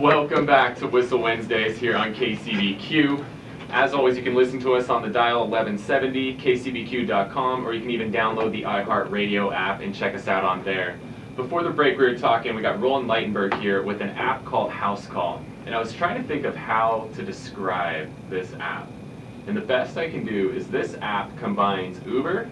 Welcome back to Whissel Wednesdays here on KCBQ. As always, you can listen to us on the dial 1170, kcbq.com, or you can even download the iHeartRadio app and check us out on there. Before the break, we were talking, we got Roland Ligtenberg here with an app called House Call. And I was trying to think of how to describe this app. And the best I can do is this app combines Uber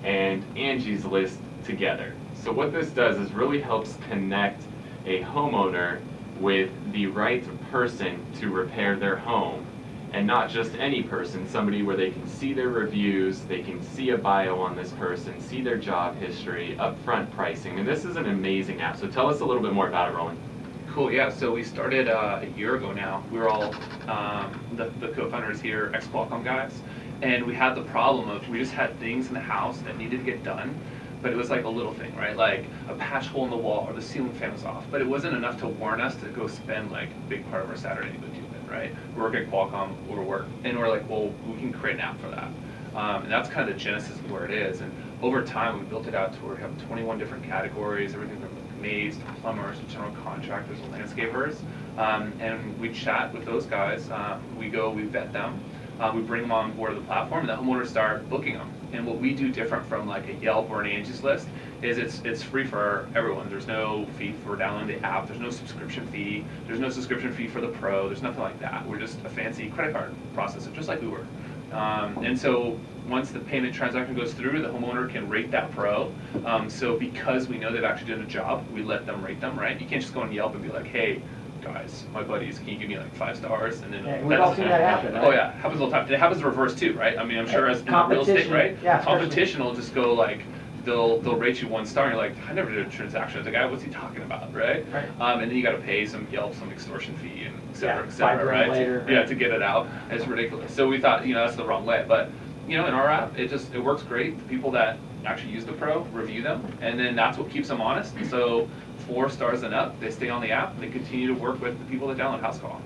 and Angie's List together. So what this does is really helps connect a homeowner with the right person to repair their home. And not just any person, somebody where they can see their reviews, they can see a bio on this person, see their job history, upfront pricing. And this is an amazing app. So tell us a little bit more about it, Roland. Cool, yeah. So we started a year ago now. We were all, the co-founders here, ex-Qualcomm guys. And we had the problem of, we just had things in the house that needed to get done. But it was like a little thing, right? Like a patch hole in the wall or the ceiling fan was off. But it wasn't enough to warrant us to go spend like a big part of our Saturday to go do it, right? We work at Qualcomm or work. And we're like, well, we can create an app for that. And that's kind of the genesis of where it is. And over time, we built it out to where we have 21 different categories, everything from maids to plumbers to general contractors to landscapers. And we chat with those guys. We vet them. We bring them on board the platform, and the homeowners start booking them. And what we do different from like a Yelp or an Angie's List is it's free for everyone. There's no fee for downloading the app. There's no subscription fee. There's no subscription fee for the pro. There's nothing like that. We're just a fancy credit card processor, just like Uber. And so once the payment transaction goes through, the homeowner can rate that pro. So because we know they've actually done a job, we let them rate them, right? You can't just go on Yelp and be like, hey, guys, my buddies, can you give me like 5 stars? And then we've all seen that happen, right? Oh yeah, happens all the time. And it happens reverse too, right? I mean, I'm sure as in real estate, right? Yeah, competition will just go like, they'll rate you 1 star, and you're like, I never did a transaction with the guy. What's he talking about, right? And then you got to pay some Yelp, some extortion fee, and et cetera, right? Later, yeah, to get it out. It's ridiculous. So we thought, that's the wrong way. But in our app, it works great. The people that actually use the pro review them, and then that's what keeps them honest. And so 4 stars and up, they stay on the app, and they continue to work with the people that download House Call.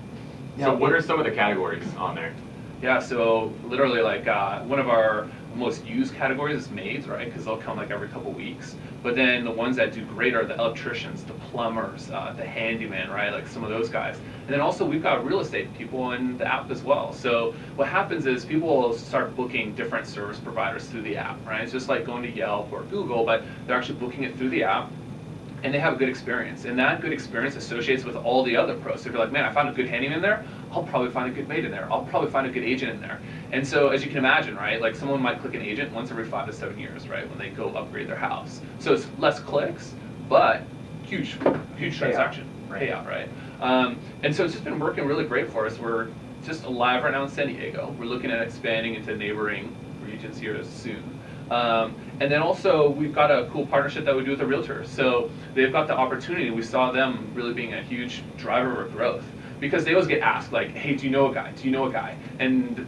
So what are some of the categories on there? Yeah, so literally like one of our most used categories is maids, right? Because they'll come like every couple weeks. But then the ones that do great are the electricians, the plumbers, the handyman, right? Like some of those guys. And then also we've got real estate people in the app as well. So what happens is people will start booking different service providers through the app, right? It's just like going to Yelp or Google, but they're actually booking it through the app. And they have a good experience, and that good experience associates with all the other pros. So if you're like, man, I found a good handyman there, I'll probably find a good maid in there. I'll probably find a good agent in there. And so as you can imagine, right, like someone might click an agent once every 5 to 7 years, right, when they go upgrade their house. So it's less clicks, but huge transaction payout, right? And so it's just been working really great for us. We're just live right now in San Diego. We're looking at expanding into neighboring regions here soon. And then also we've got a cool partnership that we do with the realtors. So they've got the opportunity. We saw them really being a huge driver of growth because they always get asked like, hey, do you know a guy? Do you know a guy? And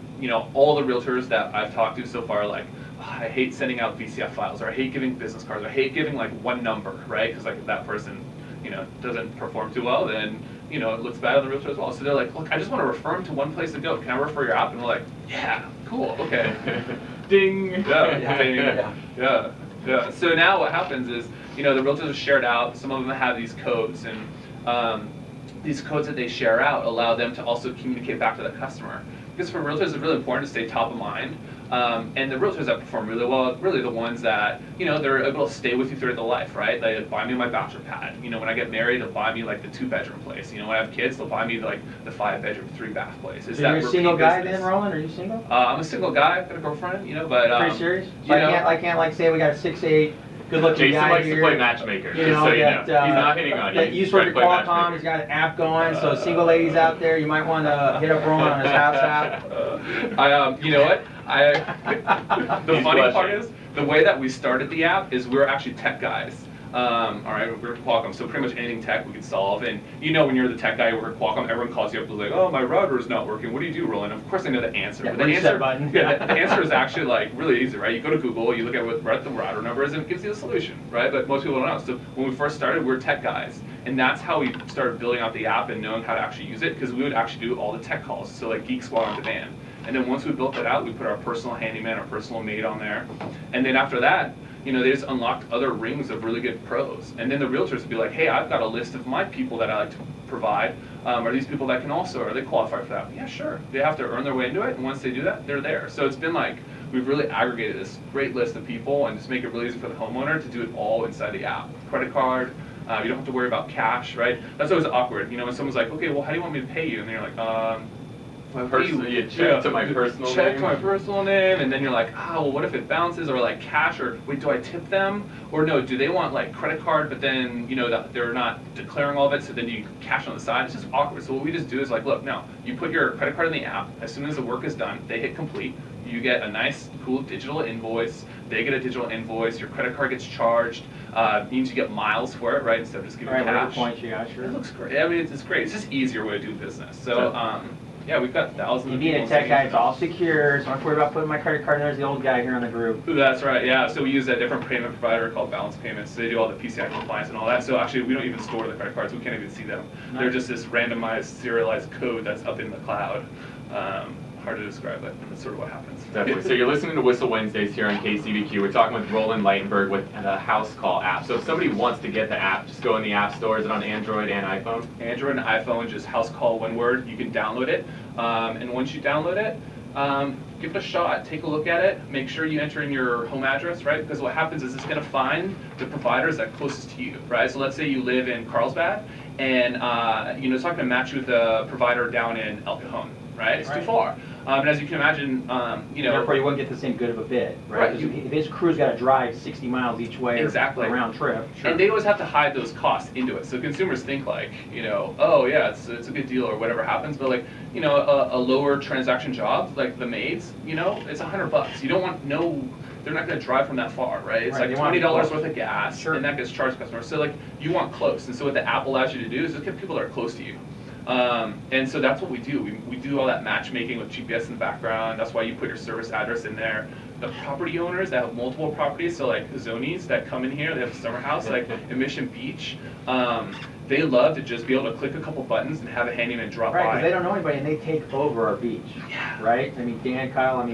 all the realtors that I've talked to so far are like, oh, I hate sending out VCF files, or I hate giving business cards, or I hate giving like one number, right? Because like if that person, doesn't perform too well, then it looks bad on the realtor as well. So they're like, look, I just want to refer them to one place to go. Can I refer your app? And we're like, yeah, cool, okay. Ding. Yeah. So now what happens is, the realtors are shared out. Some of them have these codes, and these codes that they share out allow them to also communicate back to the customer. Because for realtors, it's really important to stay top of mind. And the realtors that perform really well are really the ones that, they're able to stay with you throughout the life, right? They buy me my bachelor pad. When I get married, they'll buy me like the 2-bedroom place. When I have kids, they'll buy me like the 5-bedroom, 3-bath place. So you're a single guy then, Roland? Are you single? I'm a single guy. I've got a girlfriend, but pretty serious? So I can't like say we got a 6'8" good-looking Jason guy likes here. to play matchmaker, just so you know. He's not hitting on you. That used to work at Qualcomm. He's got an app going. So single ladies out there, you might want to hit up Roland on his house app. You know what? The funny part is, the way that we started the app is we're actually tech guys. All right, we're at Qualcomm, so pretty much anything tech we can solve. And when you're the tech guy over at Qualcomm, everyone calls you up and is like, oh, my router is not working. What do you do, Roland? Of course I know the answer. Yeah, but the answer is actually like really easy, right? You go to Google, you look at what the router number is, and it gives you the solution, right? But most people don't know. So when we first started, we were tech guys. And that's how we started building out the app and knowing how to actually use it, because we would actually do all the tech calls, so like Geek Squad on demand. And then once we built that out, we put our personal handyman, our personal maid on there. And then after that, they just unlocked other rings of really good pros. And then the realtors would be like, hey, I've got a list of my people that I like to provide. Are these people that are they qualified for that? Yeah, sure. They have to earn their way into it, and once they do that, they're there. So it's been like, we've really aggregated this great list of people and just make it really easy for the homeowner to do it all inside the app. Credit card, you don't have to worry about cash, right? That's always awkward, when someone's like, okay, well, how do you want me to pay you? And then you're like, check to my personal name. Check to my personal name, and then you're like, well, what if it bounces, or like cash, or wait, do I tip them? Or no, do they want like credit card, but then, that they're not declaring all of it, so then you cash on the side? It's just awkward. So what we just do is like, look, no, you put your credit card in the app, as soon as the work is done, they hit complete, you get a nice, cool digital invoice, they get a digital invoice, your credit card gets charged, means you get miles for it, right, instead of just giving cash. Points you got, sure. It looks great. I mean, it's great. It's just easier way to do business. So, yeah, we've got thousands of people. You need a tech guy, it's all secure, so I don't have to worry about putting my credit card in. There's the old guy here in the group. That's right, yeah. So we use a different payment provider called Balance Payments. They do all the PCI compliance and all that. So actually, we don't even store the credit cards. We can't even see them. Nice. They're just this randomized, serialized code that's up in the cloud. Hard to describe it, and that's sort of what happens. Definitely. So you're listening to Whissel Wednesdays here on KCBQ. We're talking with Roland Ligtenberg with the House Call app. So if somebody wants to get the app, just go in the app store. Is it on Android and iPhone? Android and iPhone, just House Call, one word. You can download it. And once you download it, give it a shot. Take a look at it. Make sure you enter in your home address, right? Because what happens is it's going to find the providers that are closest to you, right? So let's say you live in Carlsbad, and it's not going to match you with a provider down in El Cajon, right? It's too far. And as you can imagine, therefore you wouldn't get the same good of a bid, right? If his crew's got to drive 60 miles each way, exactly, or a round trip. Sure. And they always have to hide those costs into it. So consumers think like, oh yeah, it's a good deal or whatever happens, but like, a lower transaction job like the maids, it's $100. You don't want they're not going to drive from that far, right? It's like $20 worth of gas, sure, and that gets charged to customers. So like, you want close, and so what the app allows you to do is just get people that are close to you. And so that's what we do. We do all that matchmaking with GPS in the background. That's why you put your service address in there. The property owners that have multiple properties, so like zonies that come in here, they have a summer house, like in Mission Beach, they love to just be able to click a couple buttons and have a handyman drop by. Right, because they don't know anybody and they take over our beach. Yeah. Right? I mean, Dan, Kyle,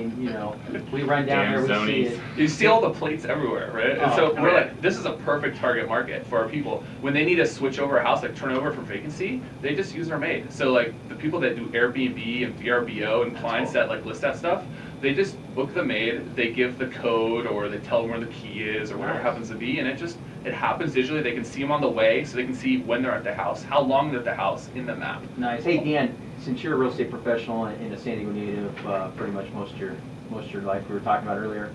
we run down there, we see it. You see all the plates everywhere, right? And so we're like, this is a perfect target market for our people. When they need to switch over a house, like turn over for vacancy, they just use our maid. So like the people that do Airbnb and VRBO and clients that like list that stuff, they just book the maid, they give the code or they tell them where the key is or whatever happens to be, and it happens digitally. They can see them on the way, so they can see when they're at the house, how long they're at the house in the map. Nice. Hey Dan, since you're a real estate professional and a San Diego native, pretty much most of your life, we were talking about earlier.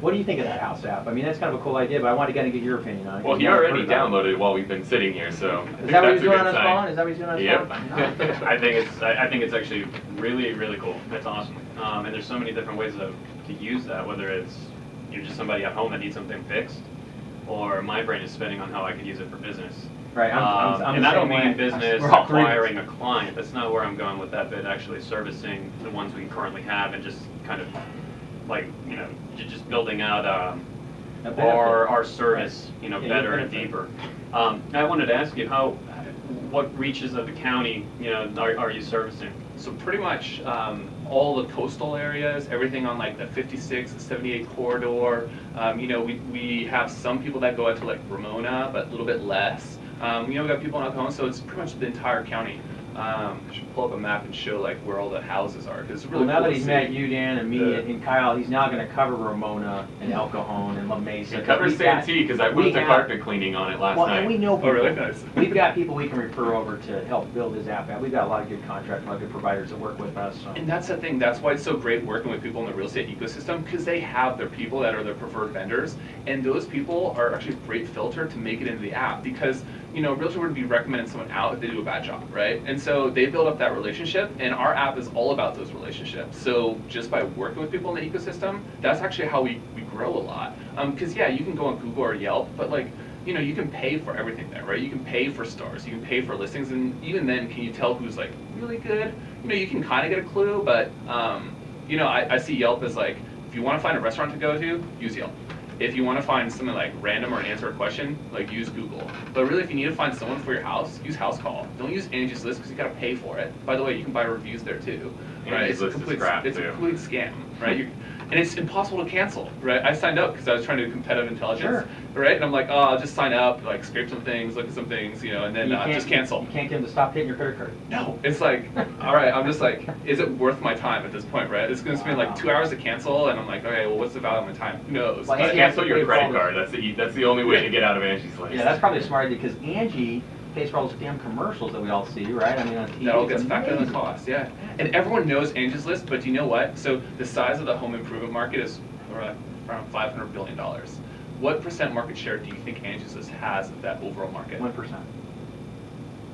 What do you think of that house app? I mean, that's kind of a cool idea, but I wanted to kind of get your opinion on it. Well, he already downloaded it while we've been sitting here, so is that what he's doing on his phone? Is that what he's doing on his phone? Yep. I think it's actually really, really cool. That's awesome. And there's so many different ways to use that, whether it's you're just somebody at home that needs something fixed, or my brain is spinning on how I could use it for business. Right. And I don't mean business acquiring a client. That's not where I'm going with that, but actually servicing the ones we currently have and just kind of like, just building out our service, better and deeper. I wanted to ask you what reaches of the county, are you servicing? So pretty much all the coastal areas, everything on like the 56, the 78 corridor. We have some people that go out to like Ramona, but a little bit less. We got people in El Cajon, so it's pretty much the entire county. I should pull up a map and show like where all the houses are, because it's really now cool that he's met you, Dan, and me, and Kyle, he's now going to cover Ramona and El Cajon and La Mesa. He covers Santee because I put the carpet cleaning on it last night. And we know people. Oh, really? Nice. We've got people we can refer over to help build his app. We've got a lot of good contractors, a lot of good providers that work with us. So. And that's the thing. That's why it's so great working with people in the real estate ecosystem, because they have their people that are their preferred vendors, and those people are actually a great filter to make it into the app, because a realtor wouldn't be recommending someone out if they do a bad job, right? And so they build up that relationship, and our app is all about those relationships. So just by working with people in the ecosystem, that's actually how we grow a lot. Because yeah, you can go on Google or Yelp, but like, you can pay for everything there, right? You can pay for stars, you can pay for listings, and even then, can you tell who's like really good? You can kind of get a clue, but I see Yelp as like, if you want to find a restaurant to go to, use Yelp. If you want to find something like random or answer a question, like use Google. But really, if you need to find someone for your house, use House Call. Don't use Angie's List because you got to pay for it. By the way, you can buy reviews there too. Right? Angie's List is crap it's too. a complete scam, right? and it's impossible to cancel, right? I signed up because I was trying to do competitive intelligence, Sure. right? And I'm like, oh, I'll just sign up, like scrape some things, look at some things, you know, and then just cancel. You can't get them to stop hitting your credit card. No, it's like, all right, I'm just like, is it worth my time at this point, right? It's going to spend like 2 hours to cancel, and I'm like, okay, well, what's the value of my time? Who knows? Well, But- Angie, Cancel your Pay for all credit card. That's the only way to get out of Angie's List. Yeah, that's probably a smart idea, because Angie pays for all those damn commercials that we all see, right? I mean, on TV. That all it's gets factored in the amazing. cost, yeah. And everyone knows Angie's List, but do you know what? So the size of the home improvement market is around $500 billion. What % market share do you think Angie's List has of that overall market? 1%.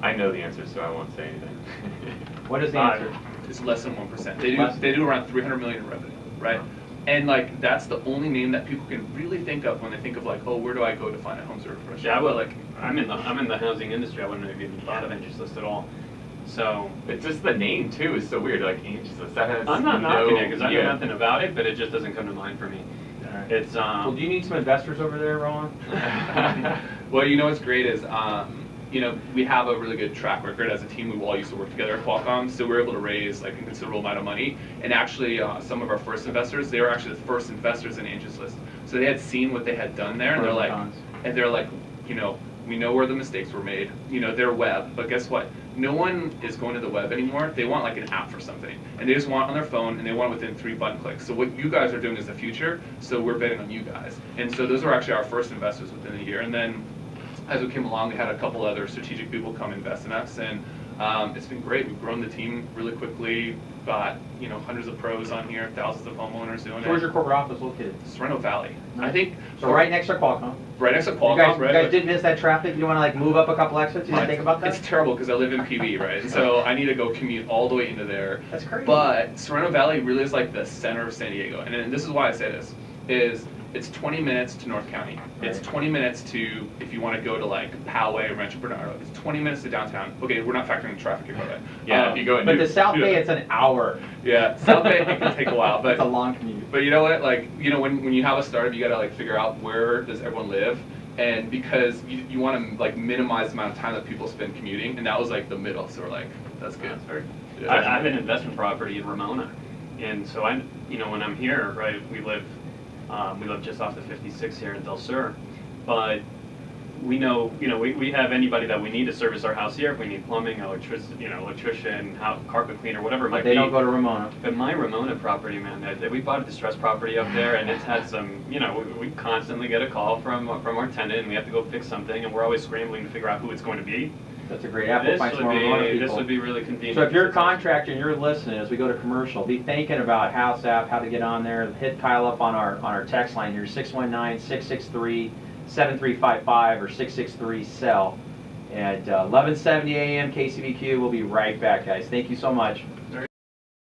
I know the answer, so I won't say anything. What is the answer? It's less than 1%. Less? They do around 300 million in revenue, right? And like that's the only name that people can really think of when they think of like, oh, where do I go to find a home service professional? Yeah, well, like I'm in the housing industry. I wouldn't have even thought of Angie's List at all. So It's just the name too is so weird. Like Angie's List, that has I'm not knocking it because I know yeah. nothing about it, but it just doesn't come to mind for me. All right. It's Well, do you need some investors over there, Roland? well, you know what's great is, you know, we have a really good track record as a team. We all used to work together at Qualcomm, so we're able to raise like a considerable amount of money. And actually, some of our first investors, they were actually the first investors in Angie's List. So they had seen what they had done there, and they're like, you know, we know where the mistakes were made. You know, they're web, but guess what? No one is going to the web anymore. They want like an app for something, and they just want it on their phone, and they want it within 3 button clicks. So what you guys are doing is the future. So we're betting on you guys, and so those were actually our first investors within a year. And then as we came along, we had a couple other strategic people come invest in us, and it's been great. We've grown the team really quickly. Got, you know, hundreds of pros on here, thousands of homeowners doing it. So where's your corporate office located? Sorrento Valley. Nice. I think So right next to Qualcomm. right next to You Qualcomm. guys, right? you guys But- didn't miss that traffic? You don't want to like move up a couple exits? You didn't think about that? It's terrible because I live in PB, right? And so I need to go commute all the way into there. That's crazy. But Sorrento Valley really is like the center of San Diego. And this is why I say this, is it's 20 minutes to North County. It's Right. 20 minutes to, if you want to go to like Poway or Rancho Bernardo, it's 20 minutes to downtown. Okay, we're not factoring in traffic here, by the way. Yeah, if you go But into the South Bay, yeah. it's an hour. Yeah, South Bay it can take a while, It's a but long commute. you know what? Like, you know, when you have a startup, you gotta like figure out where does everyone live, and because you want to like minimize the amount of time that people spend commuting, and that was like the middle. So we're like, that's good. That's very. Yeah. I have an investment property in Ramona, and so you know, when I'm here, right, we live just off the 56 here in Del Sur, but we know, you know, we have anybody that we need to service our house here. If we need plumbing, electrician, carpet cleaner, whatever it might But they be. don't go to Ramona. But my Ramona property, man, we bought a distressed property up there, and it's had some, you know, we constantly get a call from our tenant, and we have to go fix something, and we're always scrambling to figure out who it's going to be. That's a great app. We'll find some more Ramona people. This would be really convenient. So if you're a contractor and you're listening as we go to commercial, be thinking about House App, how to get on there. Hit Kyle up on our text line here, 619-663-7355 or 663-SELL at 11:70 a.m. KCBQ. We'll be right back, guys. Thank you so much.